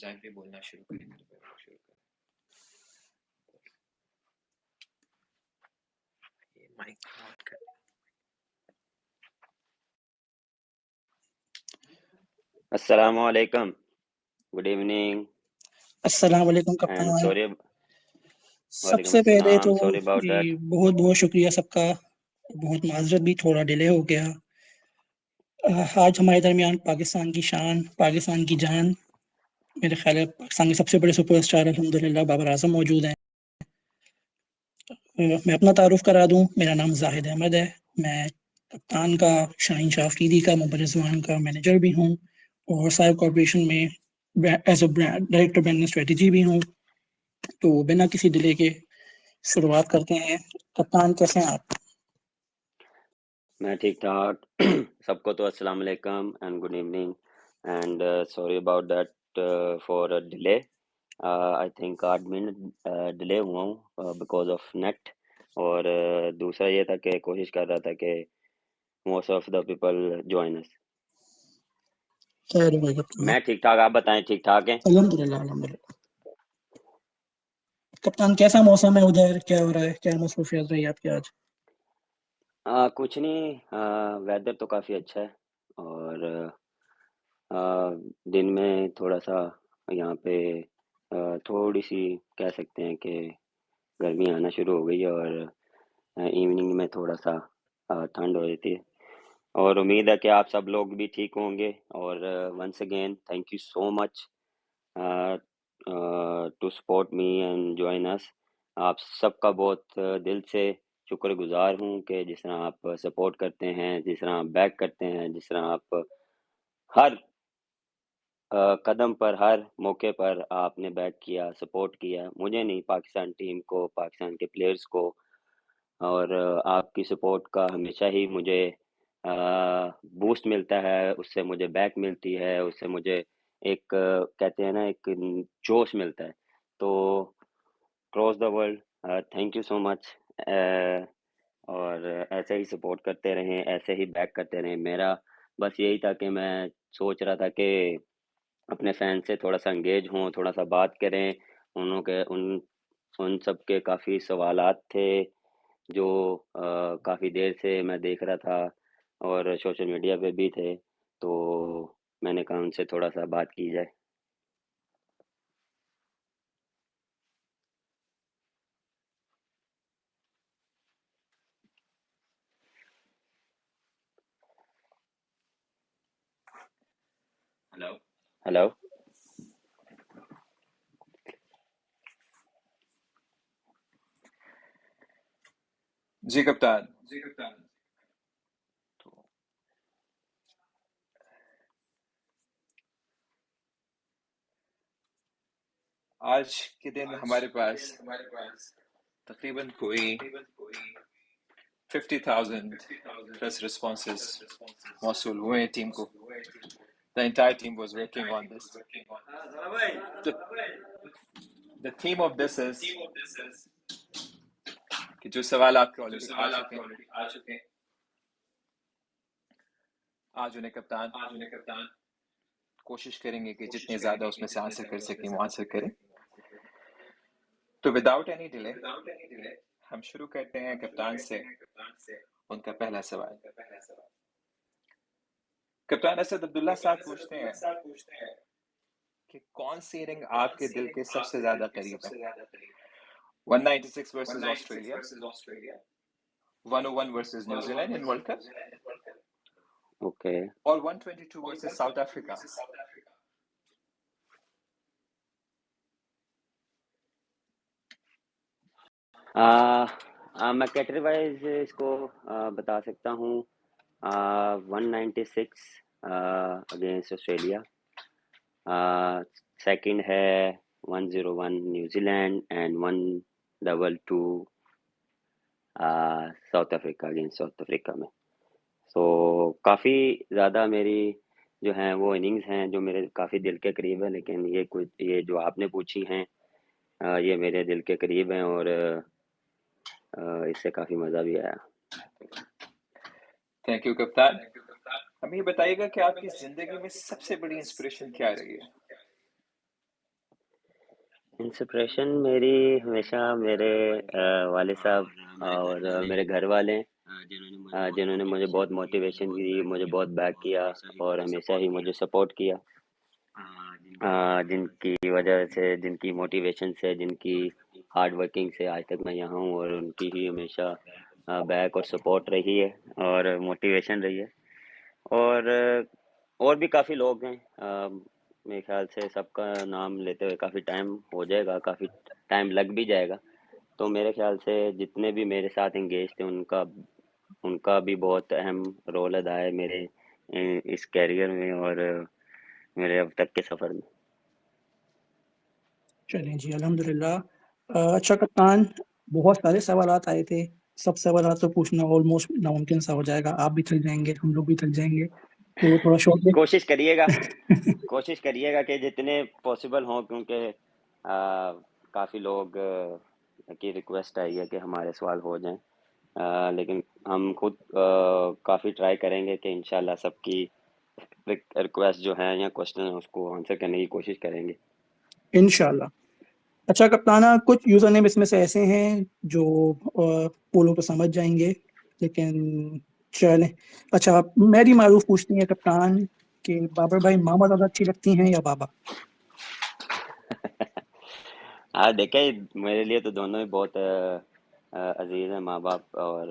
जाके बोलना शुरू करें। शुरू करें। ये माइक ऑन कर। अस्सलामु अलैकुम, गुड इवनिंग अस्सलाम वालेकुम एंड कप्तान। सॉरी। सबसे पहले तो सॉरी अबाउट जी दैट। बहुत बहुत शुक्रिया सबका। बहुत माजरत भी, थोड़ा डिले हो गया। आज हमारे दरमियान पाकिस्तान की शान, पाकिस्तान की जान, मेरे ख्याल है पाकिस्तान के सबसे बड़े सुपरस्टार अल्हम्दुलिल्लाह बाबर आजम मौजूद हैं। मैं अपना तारुफ करा दूं, मेरा नाम जाहिद अहमद है। मैं कप्तान का, शाहीन शाह अफरीदी का, मोहम्मद रिजवान का मैनेजर भी हूं और साहिब कॉर्पोरेशन में as a director brand strategy भी हूं। तो बिना किसी डिले के शुरुआत करते हैं। कप्तान कैसे हैं आप? मैं ठीक ठाक। सबको तो अस्सलाम वालेकुम and good evening and sorry about that for delay. I think 8 minute delay हुआ हूँ बिकॉज ऑफ नेट। और दूसरा ये था कि कोशिश कर रहा था कि most of the people join us. खैर भाई कप्तान। मैं ठीक ठाक, आप बताएं ठीक ठाक हैं? अल्हम्दुलिल्लाह अल्हम्दुलिल्लाह। कप्तान कैसा मौसम है उधर, क्या हो रहा है, क्या मसरूफियत रही आपकी आज? कुछ नहीं, वेदर तो काफ़ी अच्छा है और दिन में थोड़ा सा यहाँ पे थोड़ी सी कह सकते हैं कि गर्मी आना शुरू हो गई है और इवनिंग में थोड़ा सा ठंड हो जाती है। और उम्मीद है कि आप सब लोग भी ठीक होंगे। और once again thank you so much to support me and join us. आप सबका बहुत दिल से शुक्रगुजार हूँ कि जिस तरह आप सपोर्ट करते हैं, जिस तरह आप बैक करते हैं, जिस तरह आप हर कदम पर, हर मौके पर आपने बैक किया, सपोर्ट किया। मुझे नहीं, पाकिस्तान टीम को, पाकिस्तान के प्लेयर्स को। और आपकी सपोर्ट का हमेशा ही मुझे बूस्ट मिलता है, उससे मुझे बैक मिलती है, उससे मुझे एक कहते हैं ना, एक जोश मिलता है। तो cross the world, thank you so much. और ऐसे ही सपोर्ट करते रहें, ऐसे ही बैक करते रहें। मेरा बस यही था कि मैं सोच रहा था कि अपने फैन से थोड़ा सा एंगेज हों, थोड़ा सा बात करें। उन सब के काफ़ी सवालात थे जो काफ़ी देर से मैं देख रहा था और सोशल मीडिया पे भी थे, तो मैंने कहा उनसे थोड़ा सा बात की जाए। Hello hello. जी कप्तान। तो आज के दिन हमारे पास तकरीबन कोई 50,000 प्लस रिस्पॉन्सेस मौसूल हुए हैं टीम को। The entire team was working on this. The theme of this is कि जो सवाल आपके ऑलरेडी आ चुके हैं, आज उन्हें कप्तान कोशिश करेंगे कि जितने ज्यादा उसमें से आंसर कर सकें वो आंसर करें। तो विदाउट एनी डिले हम शुरू करते हैं कप्तान से उनका पहला सवाल। कप्तान असद अब्दुल्ला साहब पूछते हैं कि कौन सी इनिंग आपके दिल के सबसे ज्यादा करीब है? 196 versus Australia, 101 versus New Zealand in world cup, okay. और 122 वर्सेस साउथ अफ्रीका। मैं कैटेगरी वाइज इसको बता सकता हूँ। 196 अगेंस्ट ऑस्ट्रेलिया, सेकंड है 101 New Zealand and 122 south Africa against south Africa में। सो काफ़ी ज़्यादा मेरी जो हैं वो इनिंग्स हैं जो मेरे काफ़ी दिल के करीब है, लेकिन ये जो आपने पूछी हैं ये मेरे दिल के करीब हैं और इससे काफ़ी मज़ा भी आया। थैंक यू कप्तान। हमें ये बताइएगा कि आपकी जिंदगी में सबसे बड़ी इंस्पिरेशन क्या रही है? इंस्पिरेशन मेरी हमेशा मेरे वालिद साहब और मेरे घर वाले हैं, जिन्होंने मुझे बहुत मोटिवेशन दी, मुझे बहुत बैक किया और हमेशा ही मुझे सपोर्ट किया। जिनकी वजह से, जिनकी मोटिवेशन से, जिनकी हार्ड वर्किंग से आज तक मैं यहाँ हूँ और उनकी ही हमेशा बैक और सपोर्ट रही है और मोटिवेशन रही है। और भी काफ़ी लोग हैं, मेरे ख्याल से सबका नाम लेते हुए काफ़ी टाइम हो जाएगा, काफ़ी टाइम लग भी जाएगा। तो मेरे ख्याल से जितने भी मेरे साथ एंगेज थे उनका उनका भी बहुत अहम रोल अदा है मेरे इस करियर में और मेरे अब तक के सफ़र में। चलें जी, अल्हम्दुलिल्लाह। अच्छा कप्तान, बहुत सारे सवालात आए थे। सब सवालात तो पूछना ऑलमोस्ट नामुमकिन सा हो जाएगा। आप भी थक जाएँगे, हम लोग भी थक जाएँगे। तो थोड़ा शॉर्ट में कोशिश करिएगा कोशिश करिएगा कि जितने पॉसिबल हों, क्योंकि काफ़ी लोग की रिक्वेस्ट आई है कि हमारे सवाल हो जाएं। लेकिन हम खुद काफ़ी ट्राई करेंगे कि इंशाल्लाह सबकी रिक्वेस्ट जो है या क्वेश्चन है उसको आंसर करने की कोशिश करेंगे। इंशाल्लाह। अच्छा कप्ताना, कुछ यूज़र नेम इसमें से ऐसे हैं जो पोलो तो समझ जाएँगे, लेकिन चलें। अच्छा, मैरी मारूफ पूछती हैं कप्तान कि बाबर भाई मामा ज़्यादा अच्छी लगती हैं या बाबा? हाँ, देखें, मेरे लिए तो दोनों ही बहुत अजीज हैं, माँ बाप। और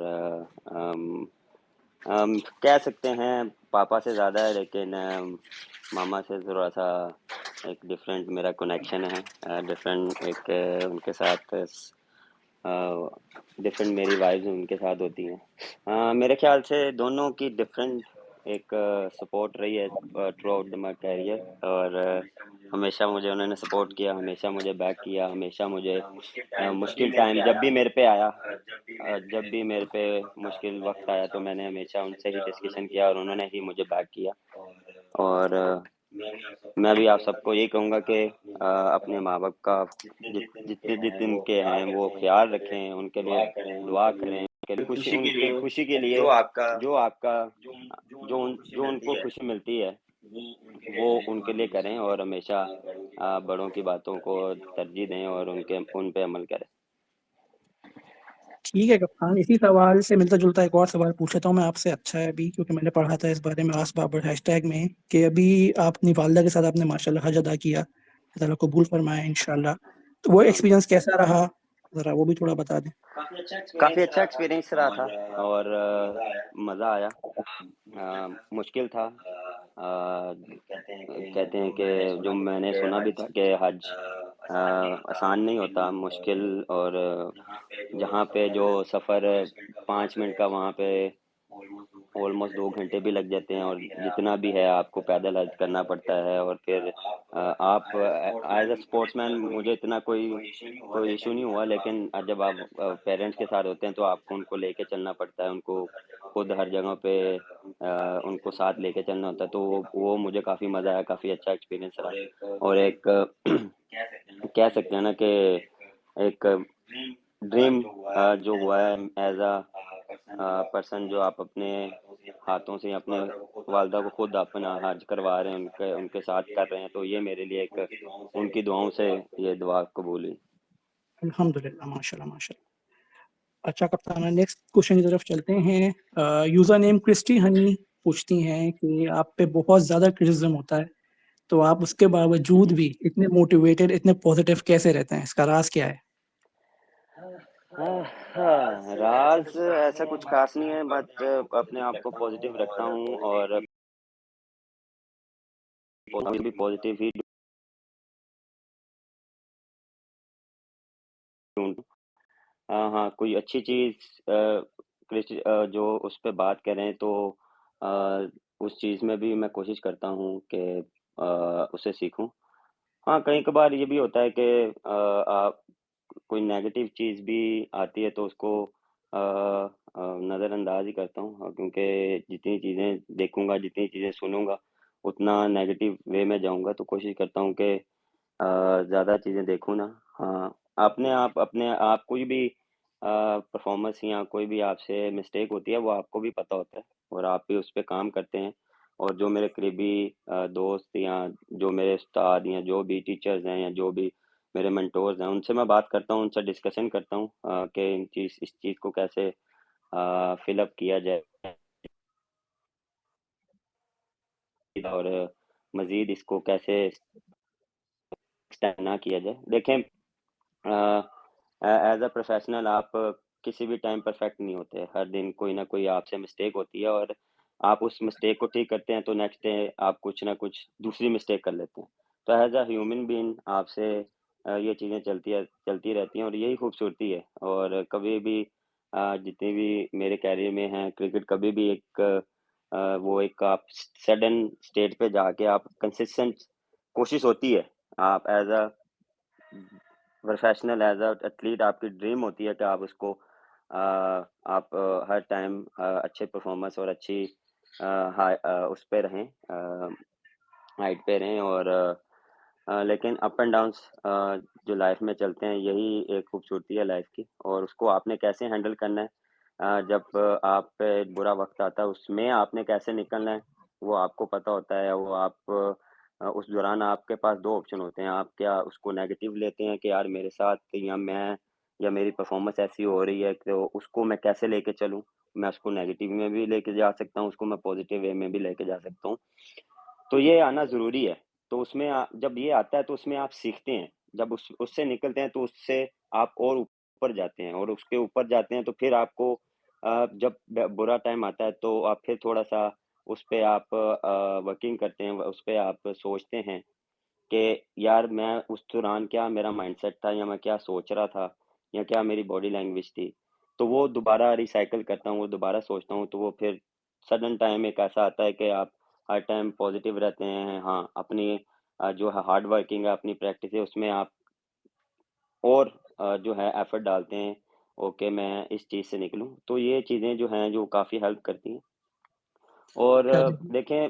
हम कह सकते हैं पापा से ज़्यादा है, लेकिन मामा से थोड़ा सा एक डिफरेंट मेरा कनेक्शन है। डिफरेंट एक उनके साथ डिफरेंट मेरी वाइब्स उनके साथ होती हैं। मेरे ख्याल से दोनों की डिफरेंट एक सपोर्ट रही है थ्रू आउट माई कैरियर। और हमेशा मुझे उन्होंने सपोर्ट किया, हमेशा मुझे बैक किया, हमेशा मुझे मुश्किल टाइम जब भी मेरे पे आया, जब भी मेरे पे मुश्किल वक्त आया तो मैंने हमेशा उनसे ही डिस्कशन किया और उन्होंने ही मुझे बैक किया। और मैं भी आप सबको यही कहूँगा कि अपने माँ बाप का जितने जितने के हैं वो ख्याल रखें, उनके लिए दुआ करें, उनके लिए उनकी खुशी के लिए जो आपका जो उनको खुशी मिलती है वो उनके लिए करें और हमेशा बड़ों की बातों को तरजीह दें और उन पे अमल करें। ठीक है कप्तान, इसी सवाल से मिलता-जुलता एक और सवाल पूछ लेता हूँ मैं आपसे। अच्छा है अभी, क्योंकि मैंने पढ़ा था इस बारे में आस्क बाबर हैशटैग में कि अभी आप अपनी वालिदा के साथ आपने माशाल्लाह हज अदा किया। अल्लाह ताला कबूल फरमाए इंशाल्लाह। तो वो एक्सपीरियंस कैसा रहा? ज़रा वो भी थोड़ा बता दें। काफ़ी अच्छा एक्सपीरियंस रहा था और मज़ा आया। मुश्किल था। कहते हैं कि जो मैंने सुना भी था कि हज आसान नहीं होता, मुश्किल। और जहाँ पे जो सफ़र 5 मिनट का, वहाँ पे ऑलमोस्ट 2 घंटे भी लग जाते हैं। और जितना भी है आपको पैदल हज करना पड़ता है। और फिर आप एज अ स्पोर्ट्समैन, मुझे इतना कोई इशू नहीं हुआ, लेकिन जब आप पेरेंट्स के साथ होते हैं तो आपको उनको लेके चलना पड़ता है, उनको खुद हर जगह पे उनको साथ लेके चलना होता है। तो वो मुझे काफ़ी मज़ा आया, काफ़ी अच्छा एक्सपीरियंस रहा। और एक कह सकते हैं ना कि एक ड्रीम जो हुआ है एज अ पर्सन, जो आप अपने हाथों से अपने वालदा को खुद अपना हज करवा रहे हैं, उनके उनके साथ कर रहे हैं, तो ये मेरे लिए एक उनकी दुआओं से ये दुआ कबूल हुई। अल्हम्दुलिल्लाह, माशाल्लाह, माशाल्लाह। अच्छा कप्तान, नेक्स्ट क्वेश्चन की तरफ चलते हैं। यूज़र नेम क्रिस्टी हनी पूछती हैं कि आप पे बहुत ज़्यादा क्रिटिसिज्म होता है, तो आप उसके बावजूद भी इतने मोटिवेटेड, इतने पॉजिटिव कैसे रहते हैं? इसका राज़ क्या है? हाँ, राज ऐसा कुछ खास नहीं है, बट अपने आप को पॉजिटिव रखता हूँ और भी पॉजिटिव ही ढूंढूं। हाँ हाँ, कोई अच्छी चीज़ जो उस पे बात करें तो अ, उस चीज़ में भी मैं कोशिश करता हूँ कि उसे सीखूं। हाँ, कई कभार ये भी होता है कि आप कोई नेगेटिव चीज़ भी आती है तो उसको नज़रअंदाज ही करता हूँ। क्योंकि जितनी चीज़ें देखूंगा, जितनी चीज़ें सुनूंगा, उतना नेगेटिव वे में जाऊंगा। तो कोशिश करता हूँ कि ज़्यादा चीज़ें देखूँ ना। हाँ, अपने आप कोई भी परफॉर्मेंस या कोई भी आपसे मिस्टेक होती है, वो आपको भी पता होता है और आप भी उस पे काम करते हैं। और जो मेरे करीबी दोस्त या जो मेरे उस्ताद या जो भी टीचर्स हैं या जो भी मेरे मेंटोर्स हैं, उनसे मैं बात करता हूँ, उनसे डिस्कशन करता हूँ कि इस चीज़ को कैसे फिलअप किया जाए और मज़ीद इसको कैसे एक्सटेंड ना किया जाए। देखें, एज अ प्रोफेशनल आप किसी भी टाइम परफेक्ट नहीं होते, हर दिन कोई ना कोई आपसे मिस्टेक होती है और आप उस मिस्टेक को ठीक करते हैं तो नेक्स्ट डे आप कुछ ना कुछ दूसरी मिस्टेक कर लेते हैं। तो एज अ ह्यूमन बीइंग आपसे ये चीज़ें चलती रहती हैं और यही खूबसूरती है। और कभी भी जितने भी मेरे कैरियर में हैं, क्रिकेट कभी भी एक वो एक आप सडन स्टेट पे जाके आप कंसिस्टेंट कोशिश होती है, आप as a professional as a athlete आपकी ड्रीम होती है कि आप उसको आप हर टाइम अच्छे परफॉर्मेंस और अच्छी उस पे रहें, हाइट पे रहें और लेकिन अप एंड डाउन्स जो लाइफ में चलते हैं यही एक खूबसूरती है लाइफ की, और उसको आपने कैसे हैंडल करना है। जब आप पे बुरा वक्त आता है उसमें आपने कैसे निकलना है वो आपको पता होता है। वो आप उस दौरान आपके पास दो ऑप्शन होते हैं, आप क्या उसको नेगेटिव लेते हैं कि यार मेरे साथ या मेरी परफॉर्मेंस ऐसी हो रही है तो उसको मैं कैसे लेके चलूँ। मैं उसको नेगेटिव में भी लेके जा सकता हूँ, उसको मैं पॉजिटिव वे में भी लेके जा सकता हूँ। तो ये आना ज़रूरी है। तो उसमें जब ये आता है तो उसमें आप सीखते हैं। जब उससे निकलते हैं तो उससे आप और ऊपर जाते हैं, और उसके ऊपर जाते हैं तो फिर आपको जब बुरा टाइम आता है तो आप फिर थोड़ा-सा उस पे आप वर्किंग करते हैं, उस पे आप सोचते हैं कि यार मैं उस दौरान क्या मेरा माइंडसेट था, या मैं क्या सोच रहा था, या क्या मेरी बॉडी लैंग्वेज थी। तो वो दोबारा रिसाइकिल करता हूँ, वो दोबारा सोचता हूँ, तो वो फिर सडन टाइम एक ऐसा आता है कि आप हर टाइम पॉजिटिव रहते हैं। हाँ, अपनी जो है हार्ड वर्किंग है, अपनी प्रैक्टिस है, उसमें आप और जो है एफर्ट डालते हैं, ओके मैं इस चीज़ से निकलूँ। तो ये चीज़ें जो हैं जो काफ़ी हेल्प करती हैं। और चलिए, देखें,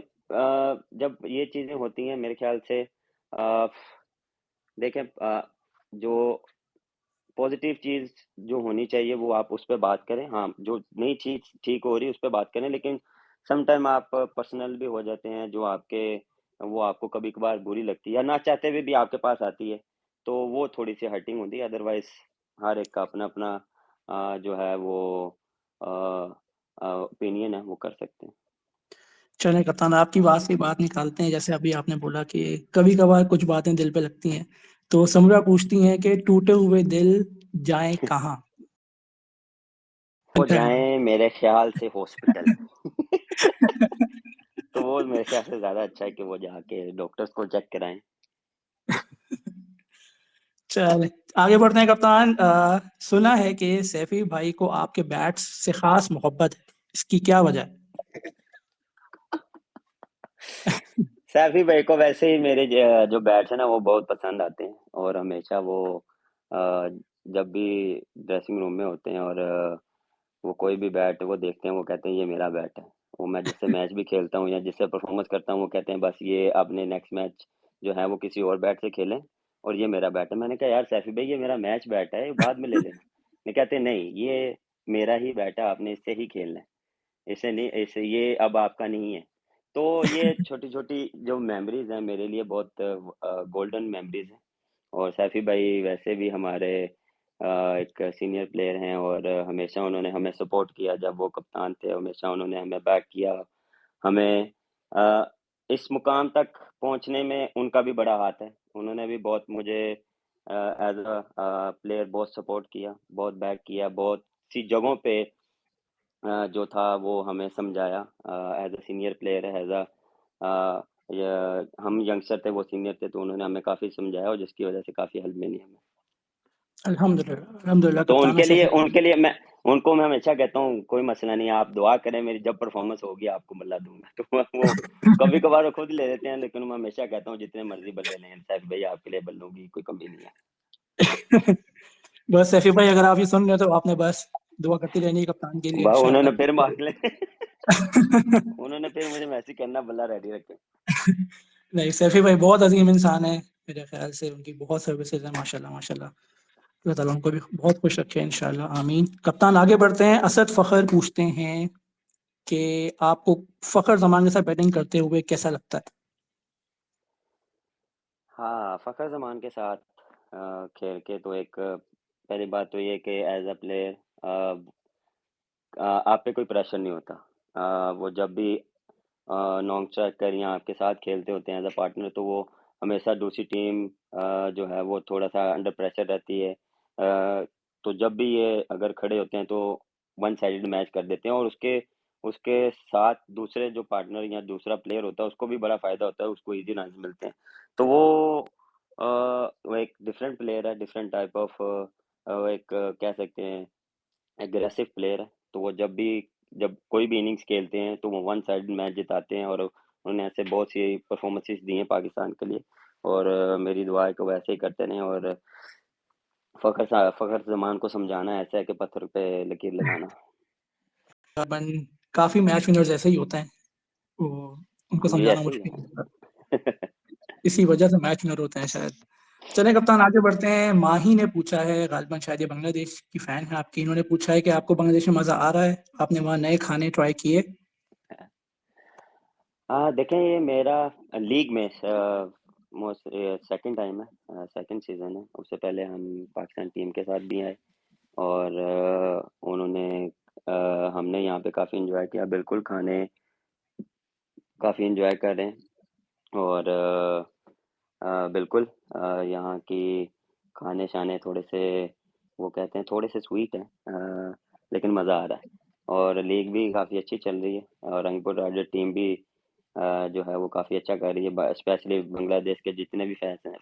जब ये चीज़ें होती हैं मेरे ख्याल से देखें, जो पॉजिटिव चीज़ जो होनी चाहिए वो आप उस पे बात करें। हाँ, जो नई चीज़ ठीक हो रही है उस पे बात करें, लेकिन सम टाइम आप पर्सनल भी हो जाते हैं जो वो आपको कभी-कभार बुरी लगती है या ना चाहते हुए भी आपके पास आती है, तो वो थोड़ी-सी हर्टिंग होती है। अदरवाइज़ हर एक का अपना-अपना जो है वो ओपिनियन है, वो कर सकते हैं। चलें कप्तान, आपकी बात से बात निकालते हैं। जैसे अभी आपने बोला कि कभी-कभार कुछ बातें दिल पे लगती हैं, तो समरा पूछती हैं कि टूटे हुए दिल जाएँ कहाँ? वो जाएँ मेरे ख्याल से हॉस्पिटल। तो वो मेरे ख्याल से ज़्यादा अच्छा है कि वो जाके डॉक्टर्स को चेक कराएँ। चलें, आगे बढ़ते हैं कप्तान। सुना है कि सैफी भाई को आपके बैट्स से ख़ास मोहब्बत है, इसकी क्या वजह है? सैफी भाई को वैसे ही मेरे जो बैट्स हैं ना वो बहुत पसंद आते हैं, और हमेशा वो जब भी ड्रेसिंग रूम में होते हैं और वो कोई भी बैट वो देखते हैं, वो कहते हैं ये मेरा बैट है। वो मैं जिससे मैच भी खेलता हूँ या जिससे परफॉर्मेंस करता हूँ वो कहते हैं बस ये अपने नेक्स्ट मैच जो है वो किसी और बैट से खेलें, और ये मेरा बैट है। मैंने कहा यार सैफी भाई ये मेरा मैच बैट है, ये बाद में ले लेना। ये कहते हैं नहीं ये मेरा ही बैट है, आपने इससे ही खेलना है, इसे नहीं, इसे ये अब आपका नहीं है। तो ये छोटी-छोटी जो मेमोरीज़ हैं मेरे लिए बहुत गोल्डन मेमोरीज़ हैं। और सैफी भाई वैसे भी हमारे एक सीनियर प्लेयर हैं, और हमेशा उन्होंने हमें सपोर्ट किया जब वो कप्तान थे, हमेशा उन्होंने हमें बैक किया। हमें अ, इस मुकाम तक पहुँचने में उनका भी बड़ा हाथ है। उन्होंने भी बहुत मुझे एज़ प्लेयर बहुत सपोर्ट किया, बहुत बैक किया, बहुत सी जगहों पे जो था वो हमें समझाया। As a senior player, as a हम यंगस्टर थे, वो सीनियर थे, तो उन्होंने हमें काफ़ी समझाया और जिसकी वज़ह से काफ़ी हेल्प मिली हमें। अल्हम्दुलिल्लाह, अल्हम्दुलिल्लाह तो कप्तान सैफी उनके लिए मैं हमेशा कहता हूँ कोई मसला नहीं है, आप दुआ करें, मेरी जब परफ़ॉर्मेंस होगी आपको बल्ला दूँगा। तो वो कभी-कभार वो खुद ले लेते हैं, लेकिन मैं हमेशा कहता हूँ जितने मर्ज़ी बल्ले लें, सैफ भाई आपके लिए बल्लों की कोई कमी नहीं है। बस सैफी भाई अगर आप ये सुन रहे हो तो आपने बस दुआ करती रहनी है कप्तान के लिए उन्होंने इंशाअल्लाह। फिर माँग ले उन्होंने फिर मुझे मैसेज करना, बल्ला रेडी रखें। नहीं, सैफी भाई बहुत अजीम इंसान है, मेरे ख्याल से उनकी बहुत सर्विसेज है माशाल्लाह माशाल्लाह। अल्लाह ताला उनको भी बहुत खुश रखे इंशाल्लाह, आमीन। कप्तान आगे बढ़ते हैं। असद फ़खर पूछते हैं कि आपको फ़खर ज़मान के साथ बैटिंग करते हुए कैसा लगता है? हाँ, फ़खर ज़मान के साथ खेल के तो एक पहली बात तो ये कि एज अ प्लेयर आप पे कोई प्रेशर नहीं होता। वो जब भी नॉन स्ट्राइकर या आपके साथ खेलते होते हैं एज अ पार्टनर, तो वो हमेशा दूसरी टीम जो है वो थोड़ा सा अंडर प्रेशर रहती है। तो जब भी ये अगर खड़े होते हैं तो वन साइडेड मैच कर देते हैं, और उसके उसके साथ दूसरे जो पार्टनर या दूसरा प्लेयर होता है उसको भी बड़ा फायदा होता है, उसको इजी रन मिलते हैं। तो वो एक डिफरेंट प्लेयर है, डिफरेंट टाइप ऑफ एक कह सकते हैं एग्रेसिव प्लेयर है। तो वो जब कोई भी इनिंग्स खेलते हैं तो वो वन साइड मैच जिताते हैं, और उन्होंने ऐसे बहुत सी परफॉर्मेंसेस दी हैं पाकिस्तान के लिए। और मेरी दुआ है कि वो ऐसे ही करते रहें, और फ़खर ज़मान को समझाना ऐसा है कि पत्थर पे लकीर लगाना। बन काफ़ी मैच विनर्स ऐसे ही होते हैं, वो उनको जी, समझाना ऐसे ही मुश्किल होता है। है। इसी वजह से मैच विनर होते हैं शायद। चलें कप्तान, आगे बढ़ते हैं। माही ने पूछा है, गालिबन शायद ये बांग्लादेश की फ़ैन है आपकी, इन्होंने पूछा है कि आपको बांग्लादेश में मज़ा आ रहा है? आपने वहाँ नए खाने ट्राई किए? हाँ, देखें ये मेरा लीग में मोस्ट सेकंड टाइम है, सेकंड सीज़न है। उससे पहले हम पाकिस्तान टीम के साथ भी आए, और हमने यहाँ पे काफ़ी एंजॉय किया। बिल्कुल खाने काफ़ी एंजॉय कर रहे हैं, और बिल्कुल यहाँ की खाने-शाने थोड़े से वो कहते हैं थोड़े से स्वीट हैं, लेकिन मज़ा आ रहा है। और लीग भी काफ़ी अच्छी चल रही है, और रंगपुर राइडर टीम भी जो है वो काफ़ी अच्छा कर रही है। स्पेशली बांग्लादेश के जितने भी फैंस हैं